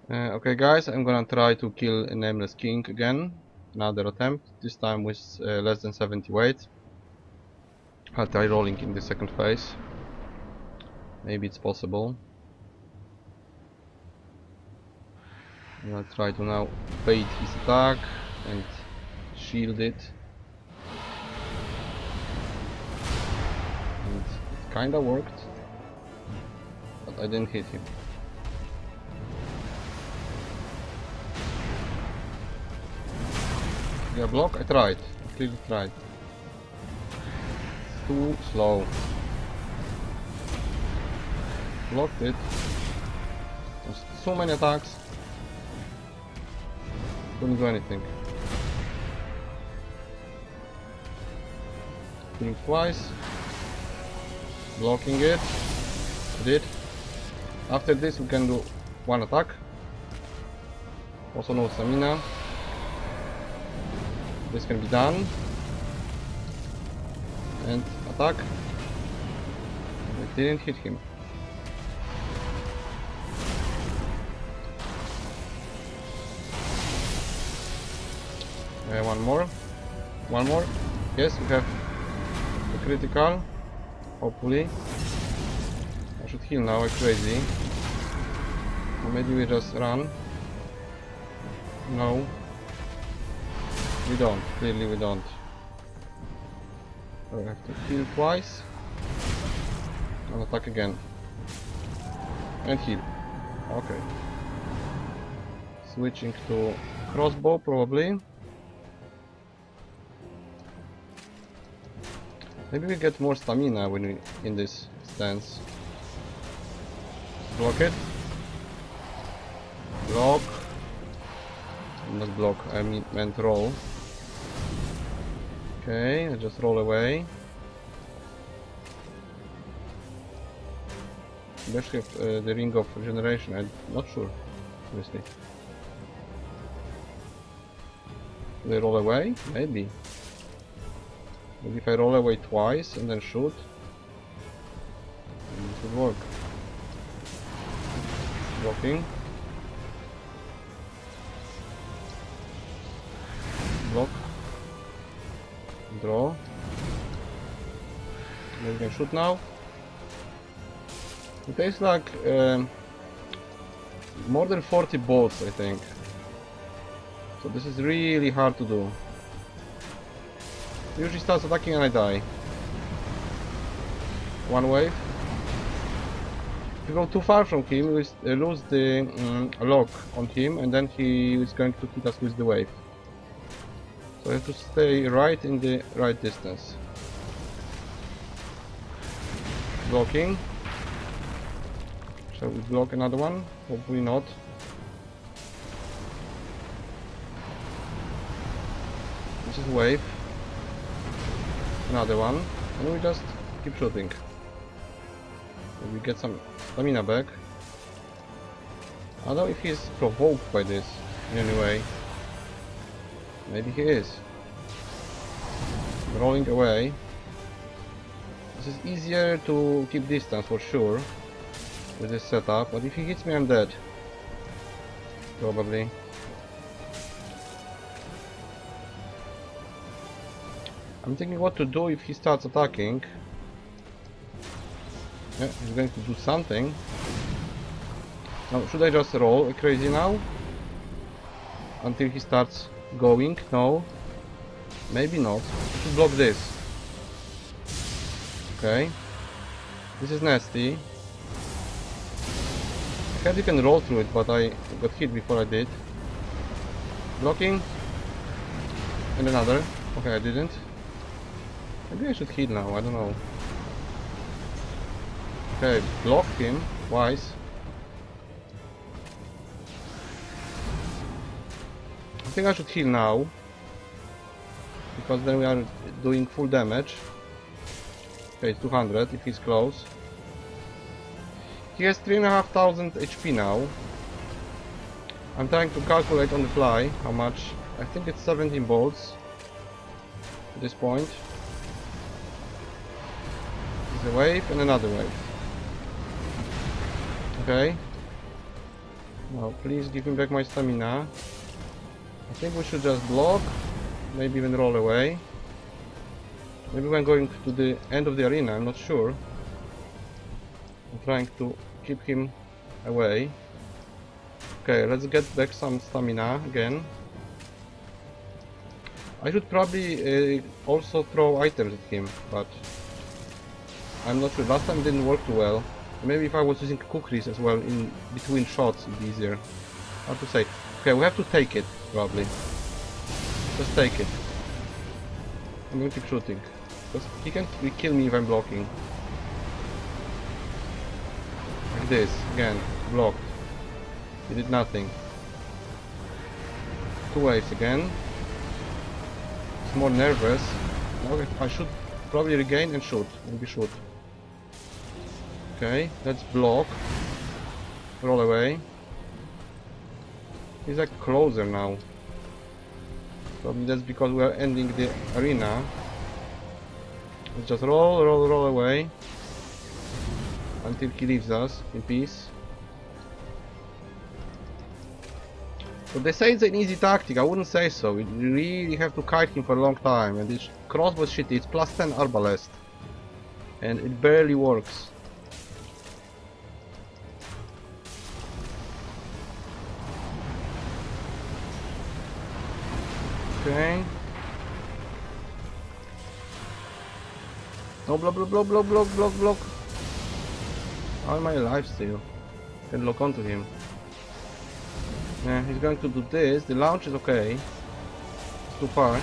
Okay guys, I'm gonna try to kill Nameless King again. Another attempt, this time with less than 70 weight. I'll try rolling in the second phase. Maybe it's possible. I'm gonna try to now bait his attack and shield it. And it kinda worked, but I didn't hit him. Yeah, block? I tried. I clearly tried. It's too slow. Blocked it. There's so many attacks. Couldn't do anything. Killing twice. Blocking it. I did. After this we can do one attack. Also no stamina. This can be done. And attack. I didn't hit him. One more. One more. Yes, we have the critical. Hopefully. I should heal now like crazy. Or maybe we just run. No. We don't. Clearly we don't. So we have to heal twice. And attack again. And heal. Okay. Switching to crossbow probably. Maybe we get more stamina when we in this stance. Block it. Block. Not block, I meant roll. Okay, I just roll away. Let's have the ring of regeneration, I'm not sure, obviously. Do they roll away? Maybe. Maybe if I roll away twice and then shoot, it would work. Blocking. Block. Draw. Maybe we can shoot now. It takes like more than 40 bolts, I think. So this is really hard to do. He usually starts attacking and I die. One wave. If you go too far from him, we lose the lock on him, and then he is going to hit us with the wave. So I have to stay right in the right distance. Blocking. Shall we block another one? Hopefully not. This is wave. Another one. And we just keep shooting. So we get some stamina back. I don't know if he's provoked by this in any way. Maybe he is. Rolling away. This is easier to keep distance for sure with this setup, but if he hits me I'm dead. Probably. I'm thinking what to do if he starts attacking. Yeah, he's going to do something. Now, should I just roll crazy now? Until he starts going? No. Maybe not. I should block this. Okay. This is nasty. I heard you can roll through it, but I got hit before I did. Blocking. And another. Okay, I didn't. Maybe I should heal now, I don't know. Okay, blocked him twice. I think I should heal now, because then we are doing full damage. Okay, 200 if he's close. He has 3,500 HP now. I'm trying to calculate on the fly how much. I think it's 17 bolts at this point. There's a wave and another wave. Okay. Now, please give me back my stamina. I think we should just block, maybe even roll away. Maybe when going to the end of the arena, I'm not sure. I'm trying to keep him away. Okay, let's get back some stamina again. I should probably also throw items at him, but I'm not sure. Last time it didn't work too well. Maybe if I was using kukris as well in between shots, it'd be easier. Hard to say. Okay, we have to take it, probably. Just take it. I'm going to keep shooting. Because he can kill me if I'm blocking. Like this, again, blocked. He did nothing. 2 waves again. He's more nervous. Now I should probably regain and shoot. Maybe shoot. Okay, let's block. Roll away. He's like closer now. Probably that's because we are ending the arena. Let's just roll away until he leaves us in peace. But they say it's an easy tactic. I wouldn't say so. You really have to kite him for a long time, and this crossbow is shitty. It's plus 10 arbalest, and it barely works. Okay. No, block. How am I alive still? Can lock onto him. Yeah, he's going to do this. The launch is okay. It's too far.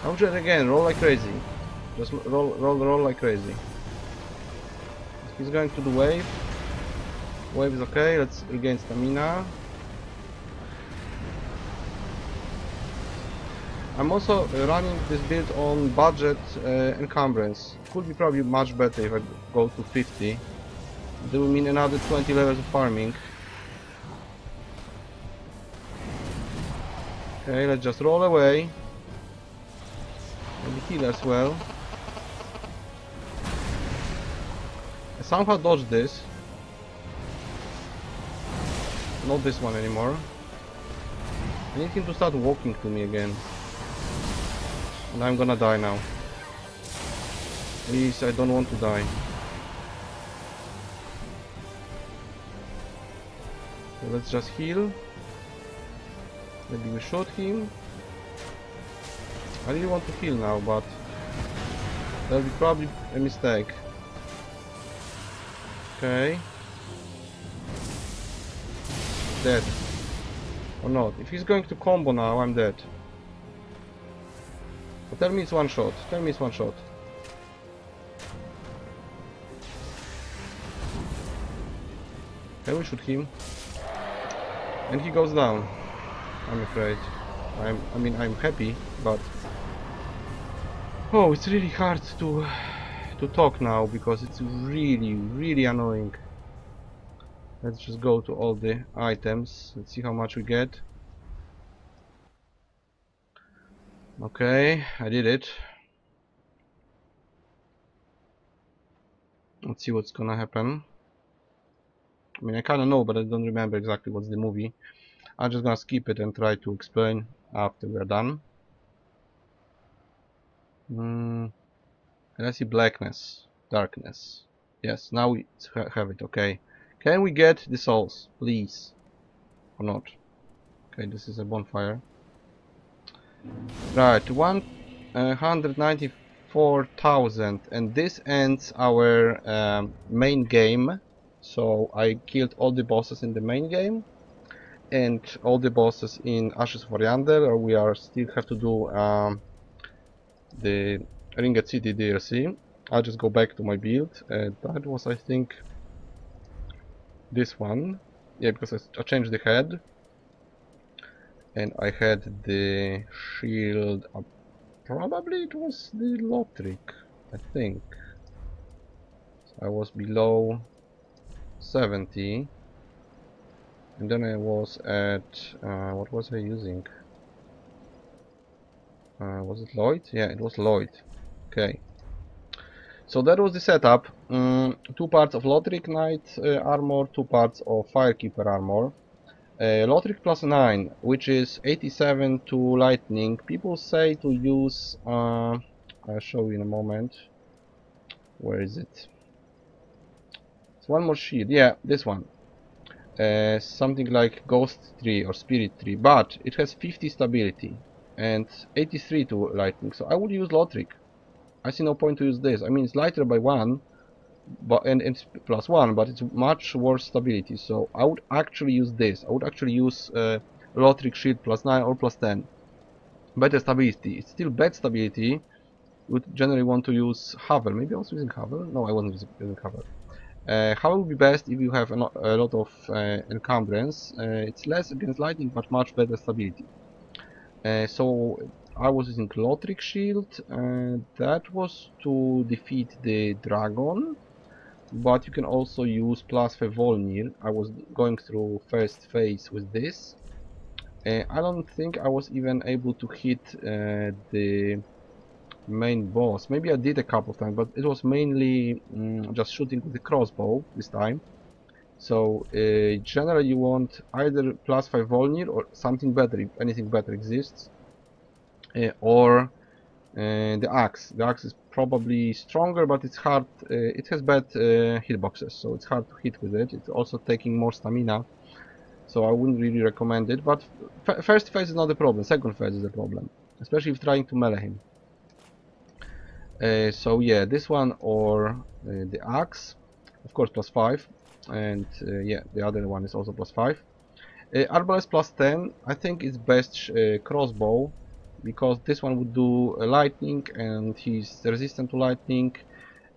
Launch it again. Roll like crazy. Just roll like crazy. He's going to do wave. Wave is okay. Let's regain stamina. I'm also running this build on budget encumbrance. Could be probably much better if I go to 50. That will mean another 20 levels of farming. Okay, let's just roll away. Maybe heal as well. I somehow dodged this. Not this one anymore. I need him to start walking to me again. And I'm gonna die now. Please, I don't want to die. So let's just heal. Maybe we shoot him. I really want to heal now, but that'll be probably a mistake. Okay. Dead. Or not. If he's going to combo now, I'm dead. But tell me it's one shot. Tell me it's one shot. Okay, we shoot him. And he goes down. I'm afraid. I'm happy, but oh, it's really hard to talk now because it's really annoying. Let's just go to all the items. Let's see how much we get. Okay, I did it. Let's see what's gonna happen. I mean, I kinda know, but I don't remember exactly what's the movie. I'm just gonna skip it and try to explain after we're done. And I see blackness, darkness. Yes, now we have it. Okay. Can we get the souls, please? Or not? Okay, this is a bonfire. Right, 194,000, and this ends our main game. So I killed all the bosses in the main game and all the bosses in Ashes of Oriander, or we are still have to do the Ringed City DLC. I'll just go back to my build. That was, I think, this one. Yeah, because I changed the head. And I had the shield up. Probably it was the Lothric, I think. So I was below 70. And then I was at... what was I using? Was it Lloyd? Yeah, it was Lloyd. Okay. So that was the setup. 2 parts of Lothric Knight armor, 2 parts of Firekeeper armor. Lothric plus 9, which is 87 to lightning. People say to use, I'll show you in a moment. Where is it? It's one more shield. Yeah, this one. Something like Ghost Tree or Spirit Tree, but it has 50 stability and 83 to lightning. So I would use Lothric. I see no point to use this. I mean, it's lighter by 1, but and it's plus 1, but it's much worse stability. So I would actually use this. I would actually use Lothric shield plus 9 or plus 10. Better stability. It's still bad stability. You would generally want to use Havel. Maybe I was using Havel? No, I wasn't using Havel. Havel would be best if you have a lot of encumbrance. It's less against lightning, but much better stability. So I was using Lothric shield. That was to defeat the dragon. But you can also use plus 5 Volnir. I was going through first phase with this. I don't think I was even able to hit the main boss. Maybe I did a couple of times, but it was mainly just shooting with the crossbow this time. So generally you want either plus 5 Volnir or something better, if anything better exists, or the axe. The axe is probably stronger, but it's hard. It has bad hitboxes, so it's hard to hit with it. It's also taking more stamina, so I wouldn't really recommend it. But first phase is not the problem. Second phase is the problem, especially if trying to melee him. So yeah, this one or the axe, of course, plus 5, and yeah, the other one is also plus 5. Arbalest plus 10. I think it's best crossbow, because this one would do lightning and he's resistant to lightning.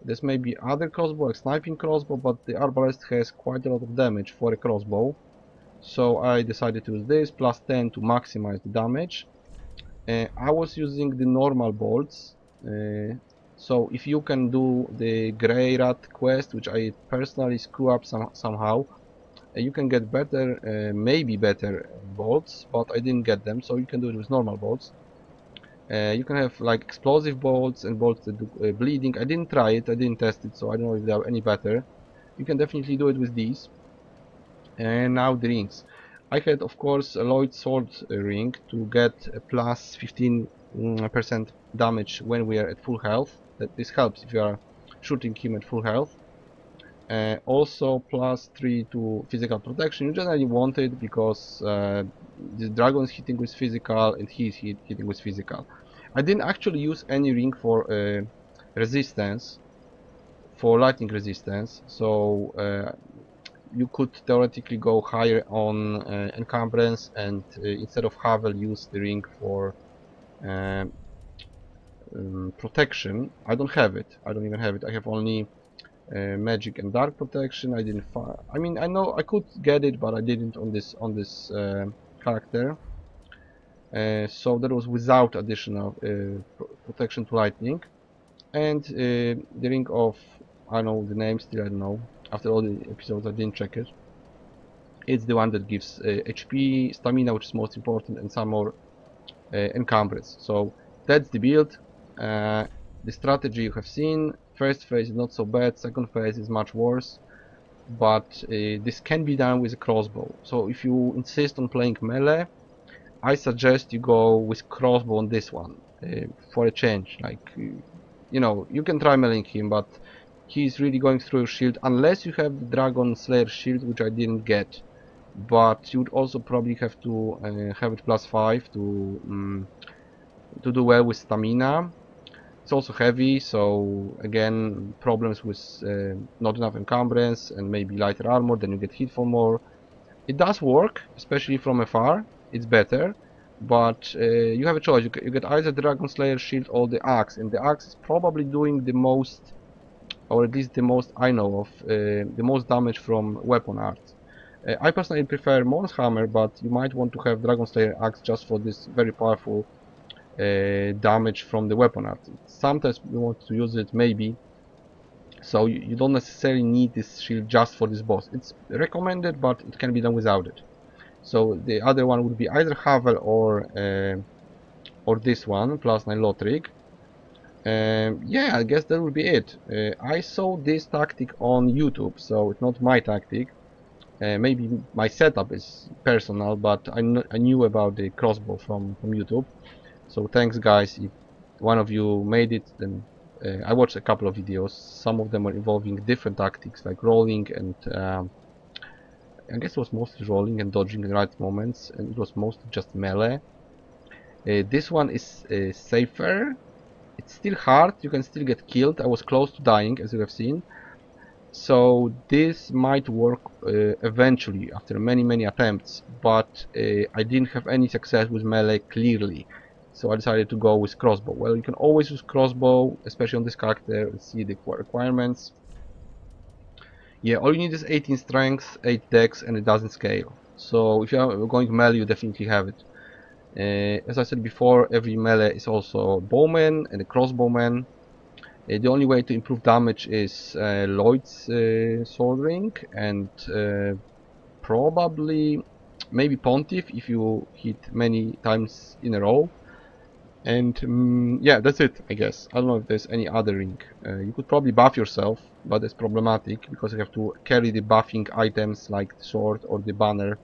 There's maybe other crossbow, like sniping crossbow, but the arbalest has quite a lot of damage for a crossbow. So I decided to use this, plus 10 to maximize the damage. I was using the normal bolts. So if you can do the Grey Rat quest, which I personally screw up somehow, you can get better, maybe better bolts, but I didn't get them, so you can do it with normal bolts. You can have like explosive bolts and bolts that do bleeding. I didn't try it, I didn't test it, so I don't know if they are any better. You can definitely do it with these. And now the rings. I had, of course, a Lloyd Sword ring to get a plus 15% damage when we are at full health. This helps if you are shooting him at full health. Also plus 3 to physical protection. You generally want it because the dragon is hitting with physical and he is hitting with physical. I didn't actually use any ring for resistance, for lightning resistance, so you could theoretically go higher on encumbrance and instead of Havel use the ring for protection. I don't have it. I don't even have it. I have only magic and dark protection. I didn't find. I mean, I know I could get it, but I didn't on this character. So that was without additional protection to lightning. And the ring of, I know the name still, I don't know. After all the episodes, I didn't check it. It's the one that gives HP, stamina, which is most important, and some more encumbrance. So that's the build. The strategy you have seen. First phase is not so bad, second phase is much worse, but this can be done with a crossbow. So if you insist on playing melee, I suggest you go with crossbow on this one for a change. Like, you know, you can try meleeing him, but he's really going through your shield, unless you have the Dragon Slayer shield, which I didn't get. But you would also probably have to have it plus 5 to do well with stamina. It's also heavy, so again, problems with not enough encumbrance and maybe lighter armor, then you get hit for more. It does work, especially from afar, it's better, but you have a choice. You get either Dragon Slayer shield or the axe, and the axe is probably doing the most, or at least the most I know of, the most damage from weapon art. I personally prefer Mons Hammer, but you might want to have Dragon Slayer axe just for this very powerful damage from the weapon art. Sometimes you want to use it, maybe, so you don't necessarily need this shield just for this boss. It's recommended, but it can be done without it. So the other one would be either Havel or this one, plus 9 Lothric. Yeah, I guess that would be it. I saw this tactic on YouTube, so it's not my tactic. Maybe my setup is personal, but I knew about the crossbow from YouTube. So thanks guys, if one of you made it, then I watched a couple of videos. Some of them were involving different tactics like rolling and I guess it was mostly rolling and dodging the right moments, and it was mostly just melee. This one is safer. It's still hard, you can still get killed. I was close to dying, as you have seen. So this might work eventually after many attempts, but I didn't have any success with melee clearly. So I decided to go with crossbow. Well, you can always use crossbow, especially on this character. Let's see the requirements. Yeah, all you need is 18 strength, 8 dex, and it doesn't scale. So if you're going melee, you definitely have it. As I said before, every melee is also a bowman and a crossbowman. The only way to improve damage is Lloyd's soldering and probably maybe Pontiff if you hit many times in a row. And yeah, that's it, I guess. I don't know if there's any other ring. You could probably buff yourself, but it's problematic because you have to carry the buffing items like the sword or the banner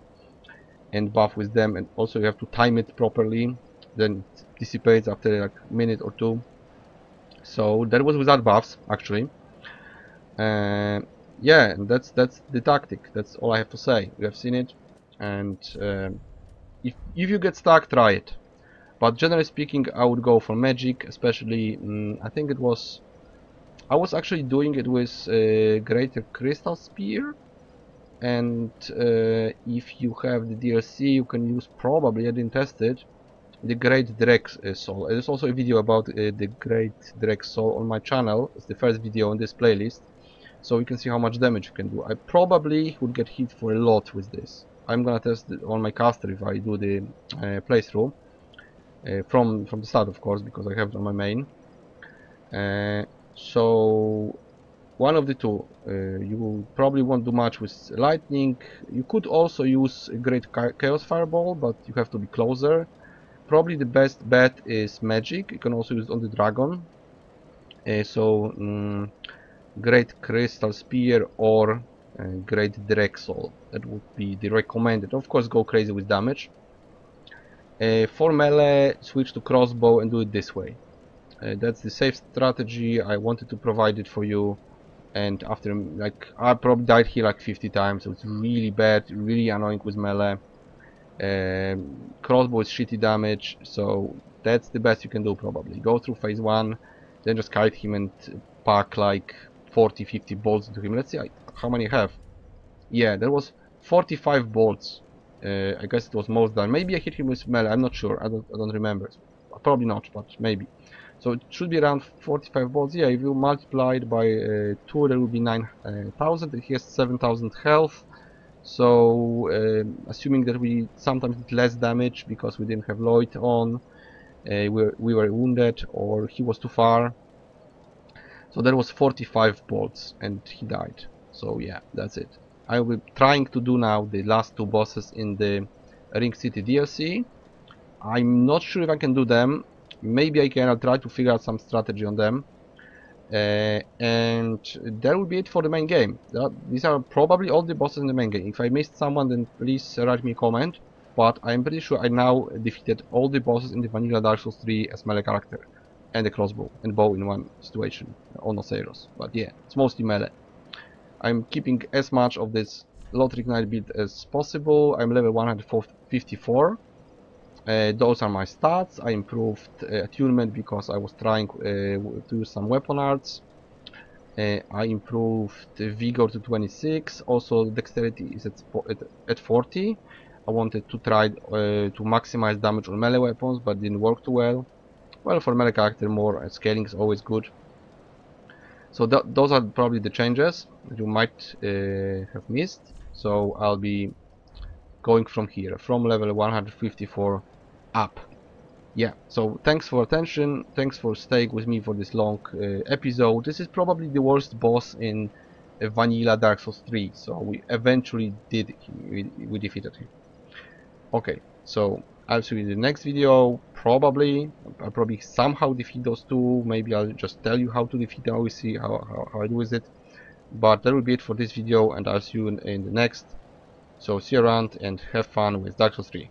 and buff with them, and also you have to time it properly. Then it dissipates after like a minute or two. So that was without buffs, actually. Yeah, and that's the tactic. That's all I have to say. You have seen it, and if you get stuck, try it. But generally speaking, I would go for magic, especially. I think it was. I was actually doing it with Greater Crystal Spear, and if you have the DLC, you can use probably. I didn't test it. The Great Drek Soul. There's also a video about the Great Drek Soul on my channel. It's the first video on this playlist, so you can see how much damage you can do. I probably would get hit for a lot with this. I'm gonna test it on my caster if I do the playthrough from the start, of course, because I have it on my main. So one of the two. You probably won't do much with lightning. You could also use a Great Chaos Fireball, but you have to be closer. Probably the best bet is magic. You can also use it on the dragon. Great Crystal Spear or Great Drek Soul. That would be the recommended. Of course, go crazy with damage. For melee, switch to crossbow and do it this way. That's the safe strategy. I wanted to provide it for you. And after, like, I probably died here like 50 times. So it's really bad, really annoying with melee. Crossbow is shitty damage, so that's the best you can do probably. Go through phase 1, then just kite him and pack like 40-50 bolts into him. Let's see how many I have. Yeah, there was 45 bolts. I guess it was most done. Maybe I hit him with melee, I'm not sure, I don't remember. Probably not, but maybe. So it should be around 45 bolts. Yeah, if you multiply it by 2, there will be 9,000. He has 7,000 health. So assuming that we sometimes did less damage because we didn't have Lloyd on, we were wounded or he was too far. So there was 45 bolts and he died. So yeah, that's it. I will be trying to do now the last 2 bosses in the Ring City DLC. I'm not sure if I can do them. Maybe I can. I'll try to figure out some strategy on them. And that will be it for the main game. These are probably all the bosses in the main game. If I missed someone, then please write me a comment. But I'm pretty sure I now defeated all the bosses in the vanilla Dark Souls 3 as melee character. And the crossbow and bow in one situation on Osiris. But yeah, it's mostly melee. I'm keeping as much of this Lothric Knight build as possible. I'm level 154. Those are my stats. I improved attunement because I was trying to use some weapon arts. I improved vigor to 26. Also dexterity is at 40. I wanted to try to maximize damage on melee weapons, but didn't work too well. Well, for melee character, more scaling is always good. So those are probably the changes that you might have missed. So I'll be going from here, from level 154 up. Yeah, so thanks for attention, thanks for staying with me for this long episode. This is probably the worst boss in vanilla Dark Souls 3, so we eventually we defeated him. Okay, so I'll see you in the next video. Probably I'll probably somehow defeat those two. Maybe I'll just tell you how to defeat them. We'll see how I do with it. But that will be it for this video, and I'll see you in the next. So see you around and have fun with Dark Souls 3.